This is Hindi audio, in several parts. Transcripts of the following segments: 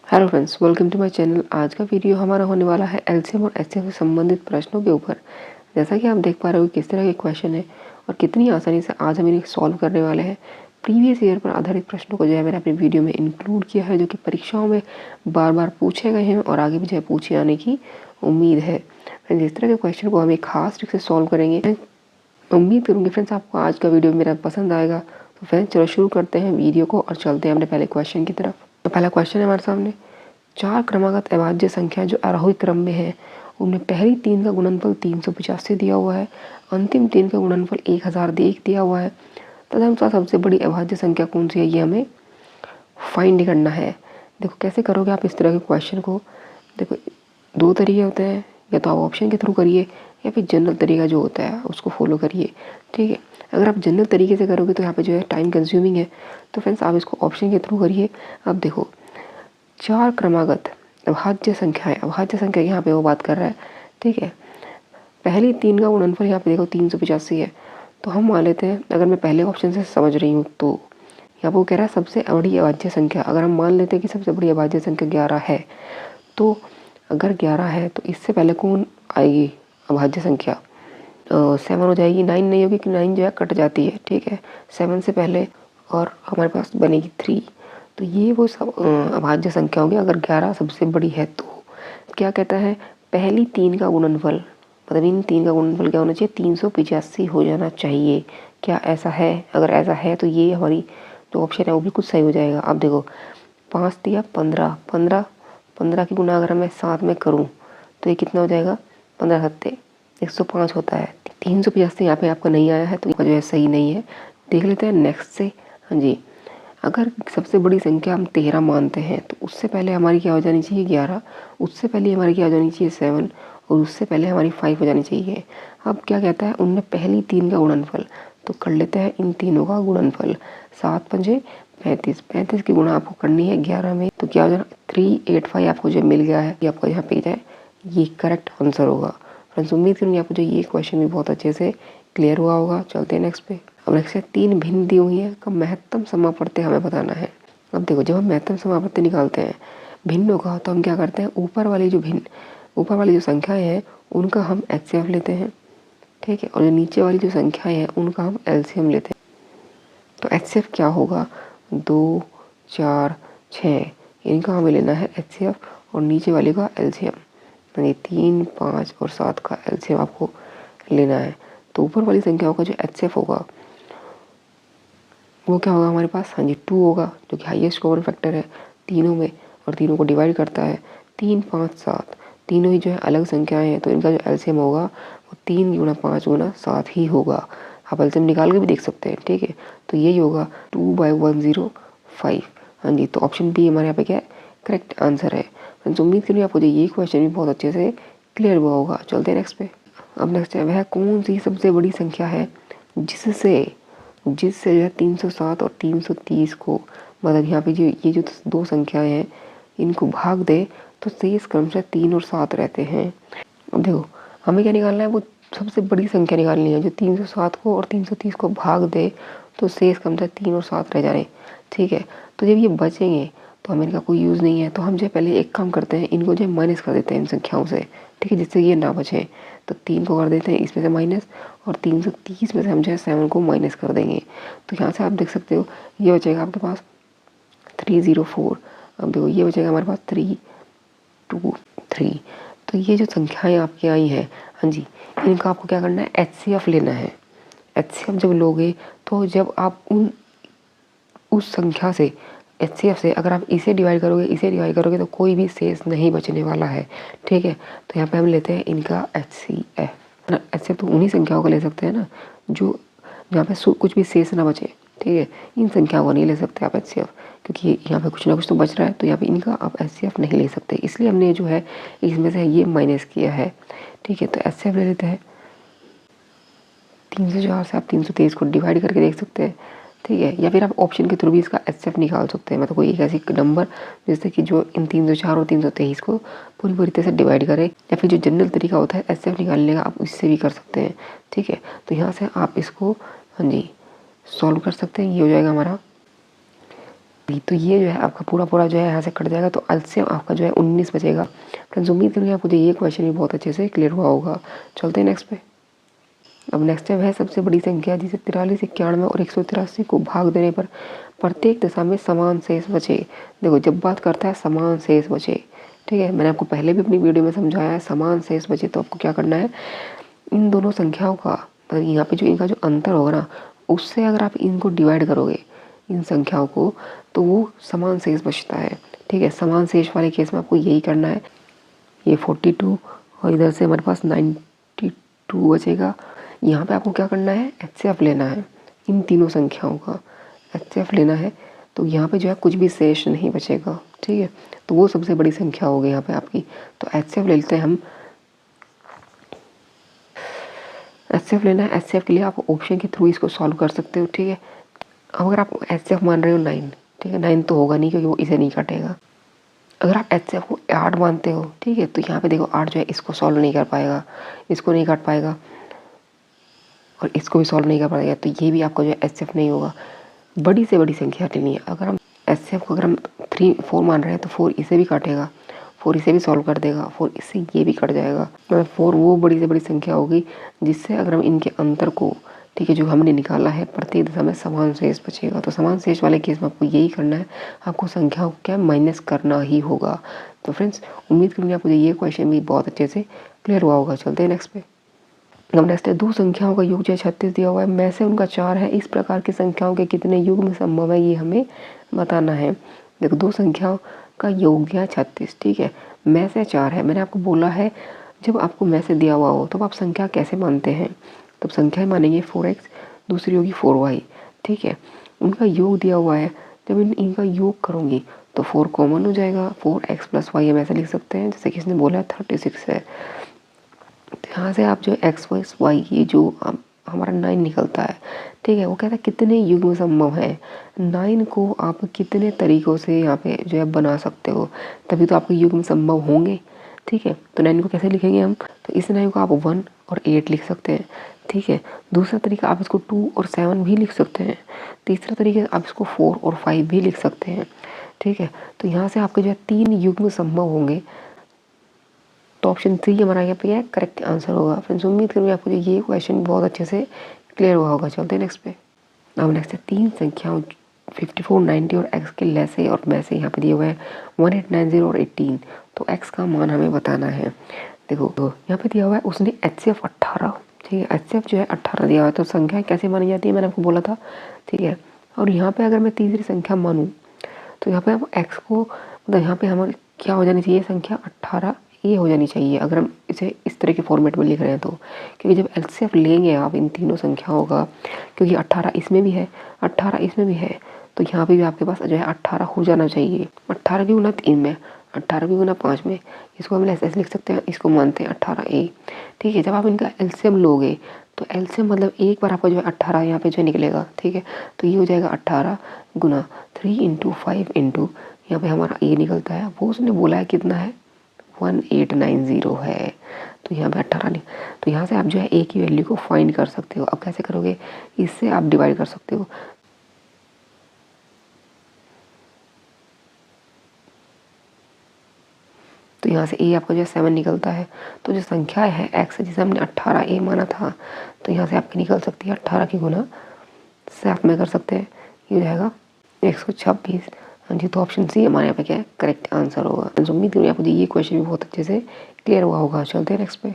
Hello friends, welcome to my channel. आज का वीडियो हमारा होने वाला है एलसीएम और एचसीएफ से संबंधित प्रश्नों के ऊपर। जैसा कि आप देख पा रहे हो किस तरह के क्वेश्चन है और कितनी आसानी से आज हम इन्हें सॉल्व करने वाले हैं। प्रीवियस ईयर पर आधारित प्रश्नों को जो है मैंने अपनी वीडियो में इंक्लूड किया है, जो कि परीक्षाओं में बार बार पूछे गए हैं और आगे भी जो है पूछे आने की उम्मीद है। जिस तरह के क्वेश्चन को हम एक खास ट्रिक से सॉल्व करेंगे, उम्मीद करूँगी फ्रेंड्स आपको आज का वीडियो मेरा पसंद आएगा। तो फ्रेंड्स चलो शुरू करते हैं वीडियो को और चलते हैं अपने पहले क्वेश्चन की तरफ। तो पहला क्वेश्चन है हमारे सामने, चार क्रमागत अभाज्य संख्या जो आरोही क्रम में है उनमें पहली तीन का गुणनफल 385 दिया हुआ है, अंतिम तीन का गुणनफल 1001 दिया हुआ है। तदनुसार सबसे बड़ी अभाज्य संख्या कौन सी है, ये हमें फाइंड करना है। देखो कैसे करोगे आप इस तरह के क्वेश्चन को। देखो दो तरीके होते हैं, या तो आप ऑप्शन के थ्रू करिए या फिर जनरल तरीका जो होता है उसको फॉलो करिए। ठीक है, अगर आप जनरल तरीके से करोगे तो यहाँ पे जो है टाइम कंज्यूमिंग है, तो फ्रेंड्स आप इसको ऑप्शन के थ्रू करिए। अब देखो चार क्रमागत अभाज्य संख्या है, अभाज्य संख्या यहाँ पे वो बात कर रहा है। ठीक है, पहली तीन का गुणनफल यहाँ पे देखो 385 है, तो हम मान लेते हैं, अगर मैं पहले ऑप्शन से समझ रही हूँ तो यहाँ पे वो कह रहा है सबसे बड़ी अभाज्य संख्या। अगर हम मान लेते हैं कि सबसे बड़ी अभाज्य संख्या 11 है, तो अगर 11 है तो इससे पहले कौन आएगी अभाज्य संख्या? 7 हो जाएगी, 9 नहीं होगी कि 9 जो है कट जाती है। ठीक है, 7 से पहले और हमारे पास बनेगी 3। तो ये वो सब अभाज्य संख्या होगी। अगर 11 सबसे बड़ी है तो क्या कहता है, पहली तीन का गुणनफल, मतलब इन तीन का गुणनफल क्या होना चाहिए, 385 हो जाना चाहिए। क्या ऐसा है? अगर ऐसा है तो ये हमारी जो ऑप्शन है वो बिल्कुल सही हो जाएगा। अब देखो 5 दिया 15, 15 की गुना अगर मैं 7 में करूँ तो ये कितना हो जाएगा, 15 सत्ते 105 होता है। 385 यहाँ पे आपका नहीं आया है तो जो है सही नहीं है। देख लेते हैं नेक्स्ट से। हाँ जी, अगर सबसे बड़ी संख्या हम 13 मानते हैं तो उससे पहले हमारी क्या हो जानी चाहिए 11, उससे पहले हमारी क्या हो जानी चाहिए 7 और उससे पहले हमारी 5 हो जानी चाहिए। अब क्या कहता है, उनमें पहली तीन का गुणनफल, तो कर लेते हैं इन तीनों का गुणनफल। 7 पंजे 35, 35 की गुणा आपको करनी है 11 में, तो क्या हो जाना 385 आपको जो मिल गया है। ये आपको यहाँ पे जाए, ये करेक्ट आंसर होगा। फ्रेंड्स उम्मीद करूँगी आपको जो ये क्वेश्चन भी बहुत अच्छे से क्लियर हुआ होगा। चलते हैं नेक्स्ट पे। अब नेक्स्ट है, तीन भिन्न दी हुई है का महत्तम समापत्ति हमें बताना है। अब देखो जब हम महत्तम समापत्ति निकालते हैं भिन्नों का, तो हम क्या करते हैं, ऊपर वाली जो संख्याएं हैं उनका हम एचसीएफ लेते हैं। ठीक है, और जो नीचे वाली जो संख्याएं हैं उनका हम एलसीएम लेते हैं। तो एचसीएफ क्या होगा, 2 4 6 इनका हमें लेना है एचसीएफ और नीचे वाली का एलसीएम, यानी 3 5 और 7 का एलसीएम आपको लेना है। तो ऊपर वाली संख्याओं का जो एचसीएफ होगा वो क्या होगा हमारे पास, हाँ जी 2 होगा, जो कि हाईएस्ट कॉमन फैक्टर है तीनों में और तीनों को डिवाइड करता है। 3 5 7 तीनों ही जो है अलग संख्याएं हैं, तो इनका जो एलसीएम होगा वो 3 गुणा 5 गुणा 7 ही होगा। आप एलसीएम निकाल के भी देख सकते हैं। ठीक है, तो यही होगा 2/105। हाँ जी, तो ऑप्शन बी हमारे यहाँ पे क्या है, करेक्ट आंसर है। फ्रेंड्स उम्मीद करिए आपको जो ये क्वेश्चन भी बहुत अच्छे से क्लियर हुआ होगा। चलते हैं नेक्स्ट पे। अब नेक्स्ट है, वह कौन सी सबसे बड़ी संख्या है जिससे जो है 307 और 330 को, मतलब यहाँ पे जो ये जो दो संख्याएं हैं इनको भाग दे तो शेष क्रमशः 3 और 7 रहते हैं। अब देखो हमें क्या निकालना है, वो सबसे बड़ी संख्या निकालनी है जो 307 को और 330 को भाग दे तो शेष क्रमशः 3 और 7 रह जाए। ठीक है, तो जब ये बचेंगे तो हमें इनका कोई यूज़ नहीं है, तो हम जो पहले एक काम करते हैं, इनको जो माइनस कर देते हैं इन संख्याओं से। ठीक है, जिससे ये ना बचे, तो 3 को कर देते हैं इसमें से माइनस और 330 में से हम जो है 7 को माइनस कर देंगे। तो यहाँ से आप देख सकते हो ये बचेगा आपके पास 304। अब देखो ये बचेगा हमारे पास 323। तो ये जो संख्याएं आपकी आई हैं, हाँ जी, इनका आपको क्या करना है, एचसीएफ लेना है। एचसीएफ जब लोगे तो जब आप उस संख्या से एचसीएफ से अगर आप इसे डिवाइड करोगे तो कोई भी शेष नहीं बचने वाला है। ठीक है, तो यहाँ पे हम लेते हैं इनका एचसीएफ। एचसीएफ तो उन्हीं संख्याओं का ले सकते हैं ना जो जहाँ पे कुछ भी शेष ना बचे। ठीक है, इन संख्याओं को नहीं ले सकते आप एचसीएफ, क्योंकि यहाँ पे कुछ ना कुछ तो बच रहा है, तो यहाँ पे इनका आप एचसीएफ नहीं ले सकते, इसलिए हमने जो है इसमें से ये माइनस किया है। ठीक है, तो एचसीएफ ले लेते हैं। 304 से आप 323 को डिवाइड करके देख सकते हैं। ठीक है, या फिर आप ऑप्शन के थ्रू भी इसका एचसीएफ निकाल सकते हैं, मतलब कोई एक ऐसी नंबर जैसे कि जो इन 304 और 323 को पूरी तरह से डिवाइड करे, या फिर जो जनरल तरीका होता है एचसीएफ निकालने का, आप इससे भी कर सकते हैं। ठीक है, तो यहाँ से आप इसको हाँ जी सॉल्व कर सकते हैं। ये हो जाएगा हमारा तो ये जो है आपका पूरा पूरा जो है यहाँ से कट जाएगा, तो एलसीएम आपका जो है 19 बचेगा। फ्रेंड्स उम्मीद करूँगी आपको ये क्वेश्चन भी बहुत अच्छे से क्लियर हुआ होगा। चलते हैं नेक्स्ट पे। अब नेक्स्ट स्टेप है सबसे बड़ी संख्या जिसे 43, 91 और 183 को भाग देने पर प्रत्येक दशा में समान शेष बचे। देखो जब बात करता है समान शेष बचे, ठीक है, मैंने आपको पहले भी अपनी वीडियो में समझाया है, समान शेष बचे तो आपको क्या करना है, इन दोनों संख्याओं का मतलब यहाँ पे जो इनका जो अंतर होगा ना, उससे अगर आप इनको डिवाइड करोगे इन संख्याओं को तो वो समान शेष बचता है। ठीक है, समान शेष वाले केस में आपको यही करना है। ये 42 और इधर से हमारे पास 92 बचेगा। यहाँ पे आपको क्या करना है, एचसीएफ लेना है इन तीनों संख्याओं का, एचसीएफ लेना है। तो यहाँ पे जो है कुछ भी शेष नहीं बचेगा। ठीक है, तो वो सबसे बड़ी संख्या होगी यहाँ पे आपकी। तो एचसीएफ ले लेते हैं हम। एचसीएफ लेना है, एचसीएफ के लिए आप ऑप्शन के थ्रू इसको सॉल्व कर सकते हो। ठीक है, अगर आप एचसीएफ मान रहे हो 9, ठीक है, 9 तो होगा नहीं क्योंकि वो इसे नहीं काटेगा। अगर आप एचसीएफ को 8 मानते हो, ठीक है, तो यहाँ पे देखो 8 जो है इसको सॉल्व नहीं कर पाएगा, इसको नहीं काट पाएगा और इसको भी सॉल्व नहीं कर पाएगा, तो ये भी आपका जो है एचसीएफ नहीं होगा। बड़ी से बड़ी संख्या लेनी है। अगर हम एचसीएफ को अगर हम 3, 4 मान रहे हैं तो 4 इसे भी काटेगा, 4 इसे भी सॉल्व कर देगा, 4 इससे ये भी कट जाएगा। मतलब 4 वो बड़ी से बड़ी संख्या होगी जिससे अगर हम इनके अंतर को, ठीक है, जो हमने निकाला है प्रत्येक दिशा में समान शेष बचेगा। तो समान शेष वाले केस में आपको यही करना है, आपको संख्याओं को क्या माइनस करना ही होगा। तो फ्रेंड्स उम्मीद करूँगी आपको ये क्वेश्चन भी बहुत अच्छे से क्लियर हुआ होगा। चलते हैं नेक्स्ट पे। अब नेक्स्ट है, दो संख्याओं का योग जो 36 दिया हुआ है, में से उनका 4 है, इस प्रकार की संख्याओं के कितने युग्म संभव है ये हमें बताना है। देखो दो संख्याओं का योग है 36, ठीक है, में से 4 है। मैंने आपको बोला है जब आपको में से दिया हुआ हो तो आप संख्या कैसे मानते हैं, तब संख्या मानेंगे 4x, दूसरी होगी 4y, ठीक है। उनका योग दिया हुआ है, जब इनका योग करूँगी तो 4 कॉमन हो जाएगा, 4x + y हम ऐसे लिख सकते हैं जैसे कि इसने बोला 36 है। तो यहाँ से आप जो x + y ये जो हमारा 9 निकलता है, ठीक है, वो कहता है कितने युग्म संभव है। 9 को आप कितने तरीक़ों से यहाँ पे जो है बना सकते हो, तभी तो आपके युग्म संभव होंगे। ठीक है, तो 9 को कैसे लिखेंगे हम, तो इस 9 को आप 1 और 8 लिख सकते हैं। ठीक है, दूसरा तरीका आप इसको 2 और 7 भी लिख सकते हैं। तीसरा तरीका आप इसको 4 और 5 भी लिख सकते हैं। ठीक है, तो यहाँ से आपके जो है 3 युग्म संभव होंगे, तो ऑप्शन 3 हमारा यहाँ पे करेक्ट आंसर होगा। फ्रेंड्स उम्मीद करूँगी आपको ये क्वेश्चन बहुत अच्छे से क्लियर हुआ होगा। चलते हैं नेक्स्ट पे। अब नेक्स्ट है, तीन संख्याओं 54, 90 और x के लैसे और मैसे यहाँ पे दिए हुए हैं 1890 और 18। तो x का मान हमें बताना है। देखो तो यहाँ पे दिया हुआ है उसने HCF 18, ठीक है, HCF जो है 18 दिया हुआ है। तो संख्या कैसे मानी जाती है मैंने आपको बोला था, ठीक है। और यहाँ पे अगर मैं तीसरी संख्या मानूँ तो यहाँ पे हम x को मतलब यहाँ पे हमारी क्या हो जानी चाहिए, संख्या 18 ये हो जानी चाहिए अगर हम इसे इस तरह के फॉर्मेट में लिख रहे हैं तो। क्योंकि जब एलसीएफ लेंगे आप इन तीनों संख्याओं का, क्योंकि 18 इसमें भी है, 18 इसमें भी है, तो यहाँ पे भी आपके पास जो है 18 हो जाना चाहिए। 18 की गुना 3 में, 18 की गुना 5 में, इसको हम ऐसे लिख सकते हैं, इसको मानते हैं 18a। ठीक है, जब आप इनका एलसीएम लोगे तो एलसीएम मतलब एक बार आपका जो है 18 यहाँ पे जो निकलेगा, ठीक है, तो ये हो जाएगा 18 गुना 3 × 5 × यहाँ पे हमारा ए निकलता है, वो उसने बोला है कितना है 1890 है। तो यहाँ पे 18 नहीं, तो यहाँ से आप जो है ए की वैल्यू को फाइंड कर सकते हो। अब कैसे करोगे, इससे आप डिवाइड कर सकते हो। तो यहाँ से ए आपका जो है 7 निकलता है। तो जो संख्या है x जिसे हमने 18a माना था, तो यहाँ से आपकी निकल सकती है 18 की गुना 7 में कर सकते हैं, ये हो जाएगा 126। हाँ जी, तो ऑप्शन सी हमारे यहाँ पे क्या है करेक्ट आंसर होगा। उम्मीद करूँगी आपको ये क्वेश्चन भी बहुत अच्छे से क्लियर हुआ होगा। चलते हैं नेक्स्ट पे।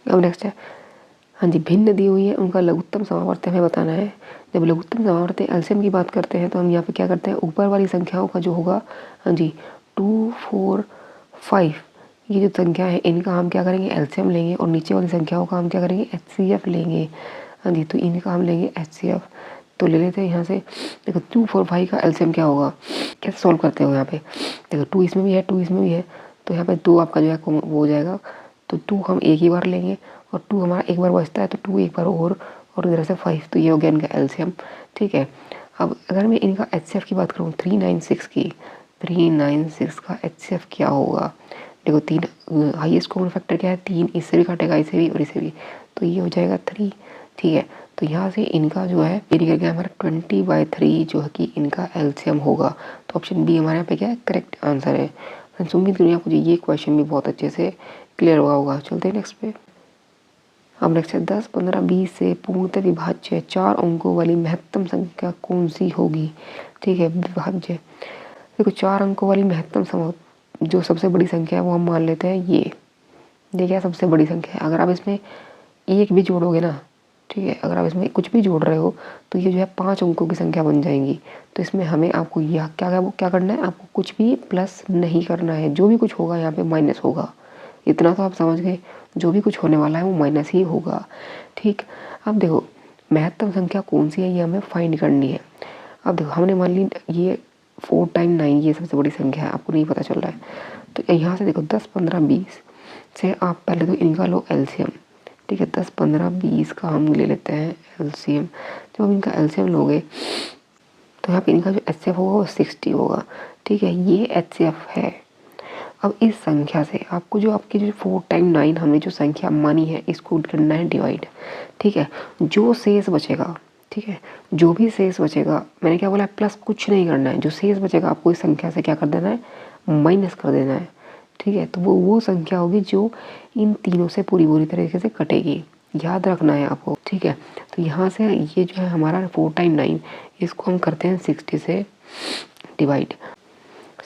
अब नेक्स्ट है, हाँ जी, भिन्न दी हुई है उनका लघुत्तम समावर्त हमें बताना है। जब लघुत्तम समावर्त एलसीएम की बात करते हैं तो हम यहाँ पे क्या करते हैं, ऊपर वाली संख्याओं का जो होगा, हाँ जी 2, 4, 5 ये जो संख्या है इनका हम क्या करेंगे एलसीएम लेंगे, और नीचे वाली संख्याओं का हम क्या करेंगे HCF लेंगे। हाँ जी, तो इनका हम लेंगे HCF। तो ले लेते हैं यहाँ से। देखो 2, 4, 5 का एलसीएम क्या होगा, कैसे सॉल्व करते हो यहाँ पे, देखो 2 इसमें भी है, 2 इसमें भी है, तो यहाँ पे 2 आपका जो है वो हो जाएगा। तो 2 हम एक ही बार लेंगे और 2 हमारा एक बार बचता है, तो 2 एक बार और इधर से 5, तो ये हो गया इनका एलसीएम। ठीक है, अब अगर मैं इनका HCF की बात करूँ 396 की, 396 का HCF क्या होगा, देखो 3 हाईएस्ट कॉमन फैक्टर क्या है, 3 इससे भी काटेगा, इसे भी और इसे भी, तो ये हो जाएगा 3। ठीक है, तो यहाँ से इनका जो है ये निकल गया हमारा 20/3 जो है कि इनका एलसीएम होगा। तो ऑप्शन बी हमारे यहाँ पे क्या है, करेक्ट आंसर है। फ्रेंड्स उम्मीद करूँगी आपको ये क्वेश्चन भी बहुत अच्छे से क्लियर हुआ होगा। चलते हैं नेक्स्ट पे। अब नेक्स्ट है 10, 15, 20 से पूर्णतः विभाज्य 4 अंकों वाली महत्तम संख्या कौन सी होगी। ठीक है, विभाज्य देखो 4 अंकों वाली महत्तम जो सबसे बड़ी संख्या है वो हम मान लेते हैं ये क्या सबसे बड़ी संख्या है। अगर आप इसमें एक भी जोड़ोगे ना, ठीक है, अगर आप इसमें कुछ भी जोड़ रहे हो तो ये जो है 5 अंकों की संख्या बन जाएंगी। तो इसमें हमें आपको यह क्या करना है, आपको कुछ भी प्लस नहीं करना है, जो भी कुछ होगा यहाँ पे माइनस होगा। इतना तो आप समझ गए, जो भी कुछ होने वाला है वो माइनस ही होगा। ठीक, अब देखो महत्तम संख्या कौन सी है ये हमें फाइंड करनी है। अब देखो हमने मान ली ये 4 टाइम 9 ये सबसे बड़ी संख्या है, आपको नहीं पता चल रहा है। तो यहाँ से देखो 10, 15, 20 से आप पहले तो इनका लो एलसीएम। ठीक है, 10, 15, 20 का हम ले लेते हैं एलसीएम। जब हम इनका एलसीएम लोगे तो यहाँ पे इनका जो एचसीएफ होगा वो 60 होगा। ठीक है, ये एचसीएफ है। अब इस संख्या से आपको जो आपकी जो 4 टाइम 9 हमने जो संख्या मानी है इसको करना है डिवाइड। ठीक है, जो शेष बचेगा, ठीक है, जो भी शेष बचेगा, मैंने क्या बोला प्लस कुछ नहीं करना है, जो शेष बचेगा आपको इस संख्या से क्या कर देना है, माइनस कर देना है। ठीक है, तो वो संख्या होगी जो इन तीनों से पूरी तरीके से कटेगी, याद रखना है आपको। ठीक है, तो यहाँ से ये जो है हमारा 4 टाइम 9 इसको हम करते हैं 60 से डिवाइड,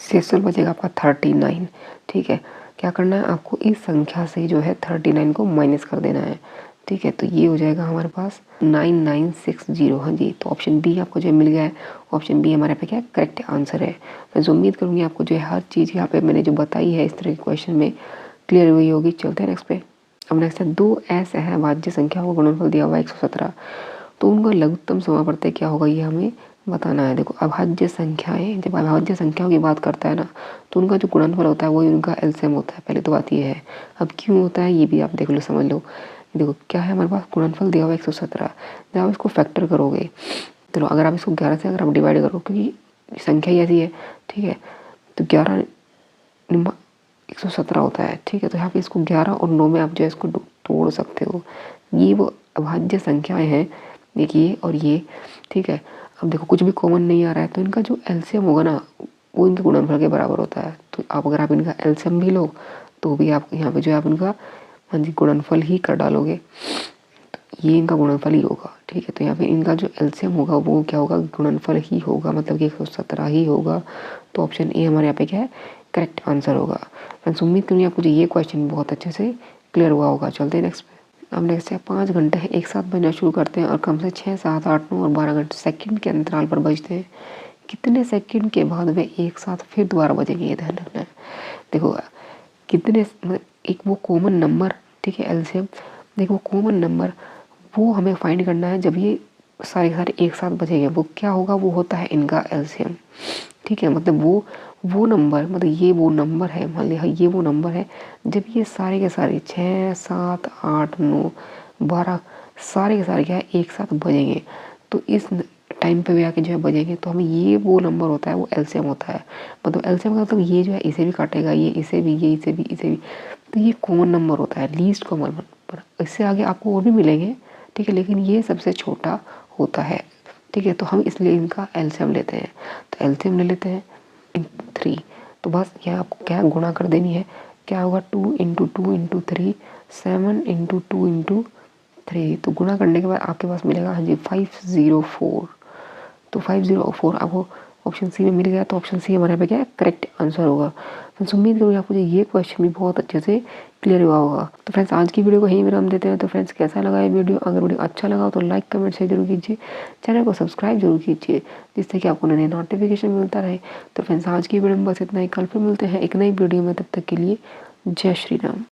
शेषफल बचेगा आपका 39। ठीक है, क्या करना है आपको इस संख्या से जो है 39 को माइनस कर देना है। ठीक है, तो ये हो जाएगा हमारे पास 9960। हाँ जी, तो ऑप्शन बी आपको जो मिल गया है, ऑप्शन बी हमारे पे क्या करेक्ट आंसर है। मैं उम्मीद करूँगी आपको जो है हर चीज़ यहाँ पे मैंने जो बताई है इस तरह के क्वेश्चन में क्लियर हुई होगी। चलते हैं नेक्स्ट पे। अब नेक्स्ट है 2 ऐसे है वाज्य संख्या को गुणनफल दिया हुआ 117, तो उनका लघुत्तम समापवर्तक क्या होगा ये हमें बताना है। देखो अभाज्य संख्याएं, जब अभाज्य संख्याओं की बात करता है ना तो उनका जो गुणनफल होता है वही उनका एलसीएम होता है। पहले तो बात ये है, अब क्यों होता है ये भी आप देख लो, समझ लो। देखो क्या है हमारे पास गुणनफल दिया हुआ 117, जब आप इसको फैक्टर करोगे, चलो अगर आप इसको 11 से अगर आप डिवाइड करो, क्योंकि संख्या ही ऐसी है, ठीक है, तो 11 117 होता है। ठीक है, तो यहाँ पे इसको 11 और 9 में आप जो है इसको तोड़ सकते हो। ये वो अभाज्य संख्याएं हैं, देखिए, और ये। ठीक है, अब देखो कुछ भी कॉमन नहीं आ रहा है तो इनका जो एलसीएम होगा ना वो इनके गुणनफल के बराबर होता है। तो आप अगर आप इनका एलसीएम भी लो तो भी आप यहाँ पे जो है आप इनका हाँ जी गुणनफल ही कर डालोगे, तो ये इनका गुणनफल ही होगा। ठीक है, तो यहाँ पे इनका जो एलसीएम होगा वो क्या होगा, गुणनफल ही होगा, मतलब कि 117 ही होगा। तो ऑप्शन ए हमारे यहाँ पे क्या है, करेक्ट आंसर होगा। फ्रेंड्स उम्मीद करूँगी आपको ये क्वेश्चन बहुत अच्छे से क्लियर हुआ होगा। चलते हैं नेक्स्ट पे। अब नेक्स्ट है 5 घंटे हैं एक साथ बजना शुरू करते हैं और कम से 6, 7, 8, 9 और 12 घंटे सेकंड के अंतराल पर बजते हैं, कितने सेकंड के बाद वे एक साथ फिर दोबारा बजेंगे, ये ध्यान रखना है। देखो कितने, मतलब एक वो कॉमन नंबर, ठीक है, एलसीएम, देखो वो कॉमन नंबर वो हमें फाइंड करना है। जब ये सारे के सारे एक साथ बचेंगे वो क्या होगा, वो होता है इनका एलसीएम। ठीक है, मतलब वो नंबर, मतलब ये वो नंबर है, मान लिया ये वो नंबर है, जब ये सारे के सारे 6, 7, 8, 9, 12 सारे के सारे क्या है एक साथ बजेंगे, तो इस टाइम पे भी आके जो है बजेंगे, तो हमें ये वो नंबर होता है, वो एलसीएम होता है। मतलब एलसीएम का मतलब ये जो है इसे भी काटेगा, ये इसे भी, ये इसे भी, इसे भी, तो ये कॉमन नंबर होता है, लीस्ट कॉमन नंबर। इससे आगे आपको और भी मिलेंगे, ठीक है, लेकिन ये सबसे छोटा होता है। ठीक है, तो हम इसलिए इनका एलसीएम लेते हैं। तो एलसीएम ले लेते हैं 3, तो बस यहाँ आपको क्या गुणा कर देनी है, क्या होगा 2 × 2 × 3 7 × 2 × 3, तो गुणा करने के बाद आपके पास मिलेगा हाँ जी 504। तो 504 आपको ऑप्शन सी में मिल गया, तो ऑप्शन सी हमारे यहाँ पे क्या है करेक्ट आंसर होगा। फ्रेंड्स उम्मीद करूँगी आपको ये क्वेश्चन भी बहुत अच्छे से क्लियर हुआ होगा। तो फ्रेंड्स आज की वीडियो को यहीं विराम देते हैं। तो फ्रेंड्स कैसा लगा ये वीडियो, अगर वीडियो अच्छा लगा तो लाइक कमेंट शेयर जरूर कीजिए, चैनल को सब्सक्राइब जरूर कीजिए, जिससे कि आपको नए नोटिफिकेशन मिलता रहे। तो फ्रेंड्स आज की वीडियो में बस इतना ही, कल फिर मिलते हैं एक नई वीडियो में, तब तक के लिए जय श्री राम।